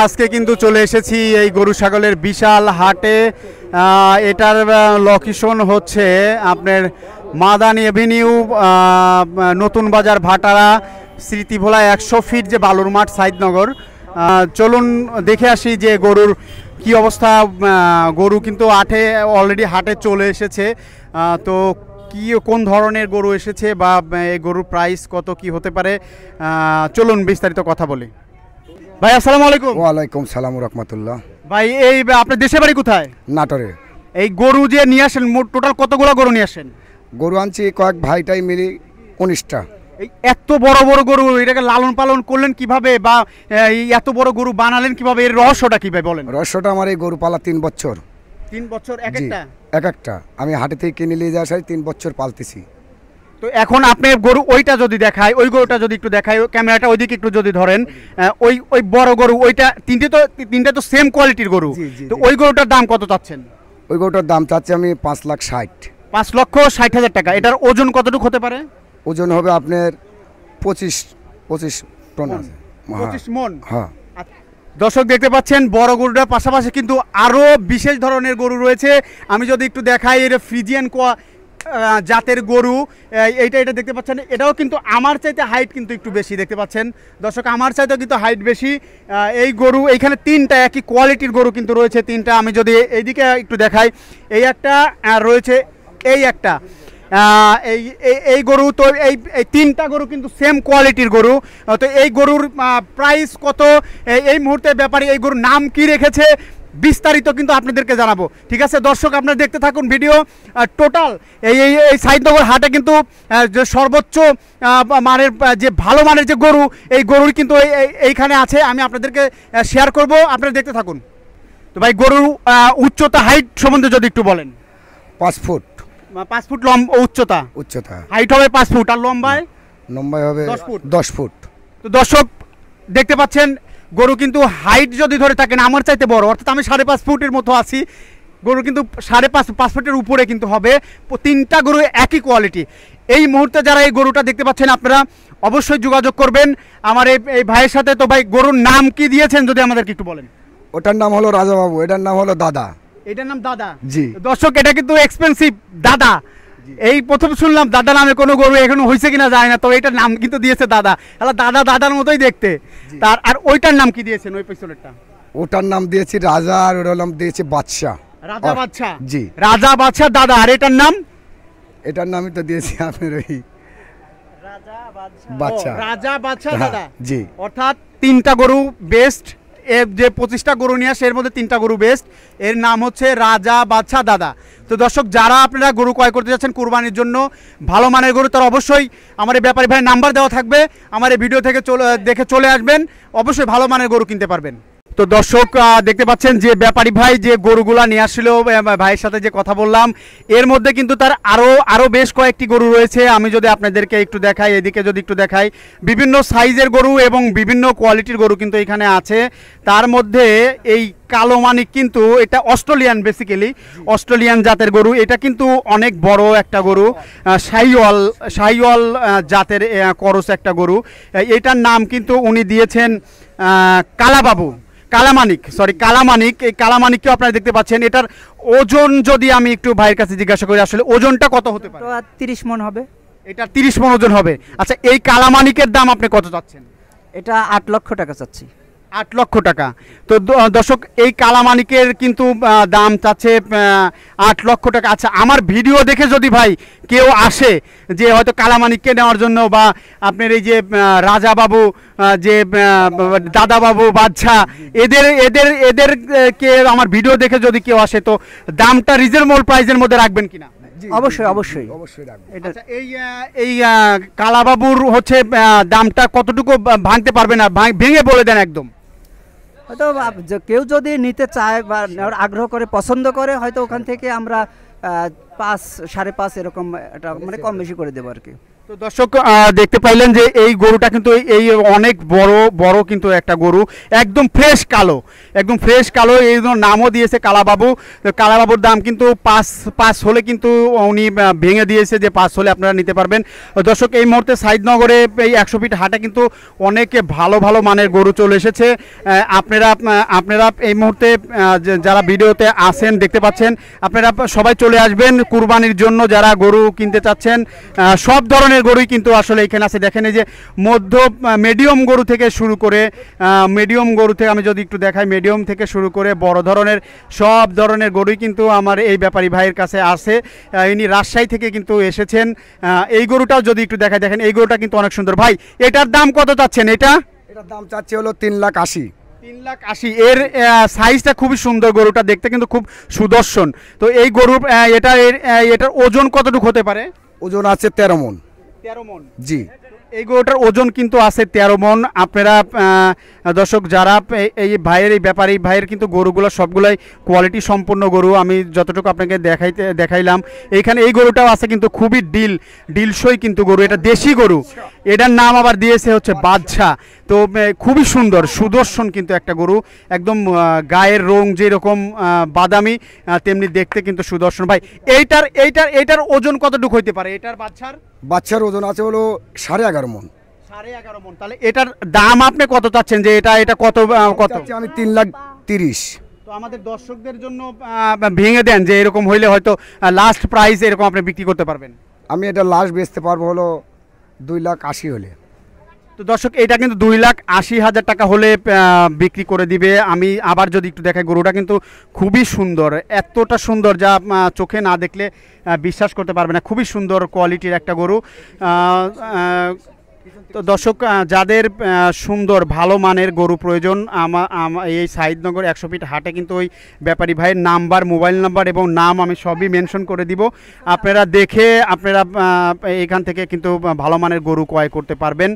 আজকে কিন্তু চলে এসেছি এই গরু ছাগলের বিশাল হাটে। এটার লোকেশন হচ্ছে আপনার মাদানি এভিনিউ, নতুন বাজার, ভাটারা, স্মৃতিভোলা 100 ফিট যে বালুর মাঠ, সাইদনগর। চলুন দেখে আসি যে গরুর কি অবস্থা। গরু কিন্তু অলরেডি হাটে চলে এসেছে। তো কোন ধরনের গরু এসেছে বা এই গরুর প্রাইস কত কি হতে পারে, চলুন বিস্তারিত কথা বলি। ভাই আসসালামু আলাইকুম। ওয়ালাইকুম সালাম রাহমাতুল্লাহ। ভাই এই আপনার দেশের বাড়ি কোথায়? নাটোরে। এই গরু যে নিয়ে আসেন, মোট টোটাল কতগুলো গরু নিয়ে আসেন? গরু আনছি কয়েক ভাইটাই মিলি 19টা। এই এত বড় বড় গরু, এটাকে লালন পালন করলেন কিভাবে, বা এই এত বড় গরু বানালেন কিভাবে, এর রহস্যটা কি ভাই বলেন? রহস্যটা আমার এই গরু পালা 3 বছর। 3 বছর এক একটা? এক একটা আমি হাটে থেকে কিনে নিয়ে যাওয়ার 3 বছর পালতেছি। তো এখন আপনি গরু ওইটা যদি দেখায়, ওই গরুটা যদি একটু দেখায়, ক্যামেরাটা ওইদিকে একটু যদি ধরেন, ওই বড় গরু, ওইটা তিনটে তো সেম কোয়ালিটির গরু। তো ওই গরুটার দাম কত চাচ্ছেন? ওই গরুটার দাম চাচ্ছি আমি 5,60,000। 5,60,000 টাকা। এটার ওজন কতটুকু হতে পারে? ওজন হবে আপনার 25 টন আছে। 25 মণ। হ্যাঁ। দর্শক দেখতে পাচ্ছেন বড় গরুটার পাশাপাশি কিন্তু আরও বিশেষ ধরনের গরু রয়েছে। আমি যদি একটু দেখাই, এটা ফ্রিজিয়ান জাতের গরু। এটা দেখতে পাচ্ছেন, এটাও কিন্তু আমার চাইতে হাইট কিন্তু একটু বেশি দেখতে পাচ্ছেন দর্শক, আমার চাইতেও কিন্তু হাইট বেশি। এই গরু এইখানে 3টা একই কোয়ালিটির গরু কিন্তু রয়েছে, 3টা। আমি যদি এইদিকে একটু দেখাই, এই একটা রয়েছে, এই একটা, এই গরু। তো এই 3টা গরু কিন্তু সেম কোয়ালিটির গরু। তো এই গরুর প্রাইস কত, এই মুহূর্তে ব্যাপারে এই গরুর নাম কি রেখেছে, বিস্তারিত কিন্তু আপনাদেরকে জানাবো। ঠিক আছে দর্শক, আপনারা দেখতে থাকুন ভিডিও। টোটাল এই সাইদনগর হাটে কিন্তু যে সর্বোচ্চ মানের, যে ভালো মানের যে গরু, এই গরুর কিন্তু এইখানে আছে। আমি আপনাদেরকে শেয়ার করব, আপনারা দেখতে থাকুন। তো ভাই গরুর উচ্চতা, হাইট সম্বন্ধে যদি একটু বলেন। 5 ফুট। 5 ফুট উচ্চতা। হাইট হবে 5 ফুট, আর লম্বায় হবে 10 ফুট। তো দর্শক দেখতে পাচ্ছেন, গরু কিন্তু হাইট যদি ধরে থাকেন আমার চাইতে বড়, অর্থাৎ আমি 5.5 ফুটের মতো আছি, গরু কিন্তু 5.5 ফুটের উপরে কিন্তু হবে। 3টা গরু একই কোয়ালিটি। এই মুহূর্তে যারা এই গরুটা দেখতে পাচ্ছেন, আপনারা অবশ্যই যোগাযোগ করবেন আমার এই ভাইয়ের সাথে। তো ভাই গরুর নাম কি দিয়েছেন যদি আমাদেরকে একটু বলেন। ওটার নাম হলো রাজা বাবু, এটার নাম হলো দাদা। এটার নাম দাদা? জি। দর্শক এটা কিন্তু এক্সপেন্সিভ দাদা। এই প্রথম শুনলাম দাদা নামে কোনো গরু এখনো হয়েছে কিনা যায় না, তো এটার নাম কিন্তু দিয়েছে দাদা। দাদার মতোই দেখতে। আর ওইটার নাম কি দিয়েছেন, ওই পিস্তলেরটা? ওটার নাম দিয়েছি রাজা, আর ওটার নাম দিয়েছি বাদশা। রাজা বাদশা? জি। রাজা বাদশা দাদা। আর এটার নাম? এটার নামই তো দিয়েছি আপনার ওই বাদশা। রাজা বাদশা দাদা। জি। অর্থাৎ 3টা গরু বেস্ট, যে 25টা গরু নিয়ে আসে এর মধ্যে 3টা গরু বেস্ট। এর নাম হচ্ছে রাজা বাদশা দাদা। তো দর্শক যারা আপনারা গরু ক্রয় করতে যাচ্ছেন কুরবানির জন্য ভালো মানের গরু, তারা অবশ্যই আমার এই ব্যাপারী ভাইয়ের নাম্বার দেওয়া থাকবে, আমার এই ভিডিও থেকে দেখে চলে আসবেন, অবশ্যই ভালো মানের গরু কিনতে পারবেন। তো দর্শক দেখতে পাচ্ছেন যে ব্যাপারী ভাই যে গরুগুলা নিয়ে আসছিল, ভাইয়ের সাথে যে কথা বললাম, এর মধ্যে কিন্তু তার আরও বেশ কয়েকটি গরু রয়েছে। আমি যদি আপনাদেরকে একটু দেখাই, এদিকে যদি একটু দেখাই, বিভিন্ন সাইজের গরু এবং বিভিন্ন কোয়ালিটির গরু কিন্তু এখানে আছে। তার মধ্যে এই কালো মানিক কিন্তু এটা অস্ট্রেলিয়ান, বেসিক্যালি অস্ট্রেলিয়ান জাতের গরু। এটা কিন্তু অনেক বড় একটা গরু, শাহিওয়াল জাতের করস একটা গরু। এটার নাম কিন্তু উনি দিয়েছেন কালামানিক। এই কালামানিককে আপনারা দেখতে পাচ্ছেন। এটার ওজন যদি আমি একটু ভাইয়ের কাছে জিজ্ঞাসা করি, আসলে ওজনটা কত হতে পারে? 30 মণ হবে। এটা 30 মণ ওজন হবে। আচ্ছা, এই কালামানিকের দাম আপনি কত চাচ্ছেন? এটা 8 লক্ষ টাকা চাচ্ছি। 8 লক্ষ টাকা। তো দর্শক এই কালামানিকের কিন্তু দাম চাচ্ছে 8 লক্ষ টাকা। আচ্ছা, আমার ভিডিও দেখে যদি ভাই কেউ আসে যে হয়তো কালামানিককে নেওয়ার জন্য, বা আপনার এই যে রাজা বাবু, যে দাদা বাবু, বাদশা, এদেরকে আমার ভিডিও দেখে যদি কেউ আসে, তো দামটা রিজনেবল প্রাইসের মধ্যে রাখবেন কিনা? অবশ্যই এটা এই কালাবাবুর হচ্ছে দামটা কতটুকু ভাঙতে পারবেন, আর ভেঙে বলে দেন একদম। হয়তো কেউ যদি নিতে চায় বা আগ্রহ করে, পছন্দ করে, হয়তো ওখান থেকে আমরা 5, 5.5 এরকম একটা মানে কম বেশি করে দেবো আর কি। তো দর্শক দেখতে পাইলেন যে এই গরুটা কিন্তু এই অনেক বড় বড় কিন্তু একটা গরু, একদম ফ্রেশ কালো, একদম ফ্রেশ কালো, এই জন্য নামও দিয়েছে কালাবাবু। তো কালাবাবুর দাম কিন্তু পাঁচ হলে কিন্তু উনি ভেঙে দিয়েছে যে 5 হলে আপনারা নিতে পারবেন। দর্শক এই মুহূর্তে সাইদনগরে এই 100 ফিট হাটে কিন্তু অনেকে ভালো ভালো মানের গরু চলে এসেছে। আপনারা এই মুহূর্তে যারা ভিডিওতে আসেন দেখতে পাচ্ছেন, আপনারা সবাই চলে আসবেন কুরবানির জন্য। যারা গরু কিনতে চাচ্ছেন সব ধরনের গরুই কিন্তু আসলে এখানে আছে। দেখেন এই যে মিডিয়াম গরু থেকে শুরু করে মিডিয়াম গরু থেকে আমি যদি একটু দেখাই, মিডিয়াম থেকে শুরু করে বড় ধরনের সব ধরনের গরুই কিন্তু আমার এই ব্যাপারী ভাইয়ের কাছে আছে। ইনি রাজশাহী থেকে কিন্তু এসেছেন। এই গরুটাও যদি একটু দেখাই, দেখেন এই গরুটা কিন্তু অনেক সুন্দর। ভাই এটার দাম কত চাচ্ছেন? এটার দাম চাচ্ছে হলো 3,80,000। 3,80,000। এর সাইজটা খুবই সুন্দর, গরুটা দেখতে কিন্তু খুব সুদর্শন। তো এই গরুর এটার ওজন কতটুকু হতে পারে? ওজন আছে 13 মণ। 13 মণ। জি, এই গরুটার ওজন কিন্তু আছে 13 মণ। আপনারা দর্শক যারা এই ভাইয়ের এই ব্যাপারী ভাইয়ের কিন্তু গরুগুলো সবগুলাই কোয়ালিটি সম্পন্ন গরু। আমি যতটুকু আপনাকে দেখাইলাম, এইখানে এই গরুটাও আছে কিন্তু খুবই ডিলসই কিন্তু গরু, এটা দেশি গরু। এটার নাম আবার দিয়েছে হচ্ছে বাদশা। তো খুবই সুন্দর সুদর্শন কিন্তু একটা গরু, একদম গায়ের রং যেরকম বাদামি তেমনি দেখতে কিন্তু সুদর্শন। ভাই এইটার ওজন কতটুকু হইতে পারে? এটার বাচ্চার ওজন আছে হলো 11.5 মণ। 11.5 মণ। তাহলে এটার দাম আপনি কত চাচ্ছেন? যে এটা কত? আমি 3,30,000। তো আমাদের দর্শকদের জন্য ভেঙে দেন যে এরকম হইলে হয়তো লাস্ট প্রাইস এরকম আপনি বিক্রি করতে পারবেন। আমি এটা লাস্ট বেচতে পারবো হলো 2,80,000 হলে। তো দর্শক এটা কিন্তু 2,80,000 টাকা হলে বিক্রি করে দিবে। আমি আবার যদি একটু দেখাই, গরুটা কিন্তু খুবই সুন্দর, এতটা সুন্দর যা চোখে না দেখলে বিশ্বাস করতে পারবে না। খুবই সুন্দর কোয়ালিটির একটা গরু। তো দর্শক যাদের সুন্দর ভালো মানের গরু প্রয়োজন, এই সাইদনগর 100 ফিট হাটে কিন্তু ওই ব্যাপারী ভাইয়ের নাম্বার, মোবাইল নাম্বার এবং নাম আমি সবই মেনশন করে দিব। আপনারা দেখে আপনারা এখান থেকে কিন্তু ভালো মানের গরু ক্রয় করতে পারবেন।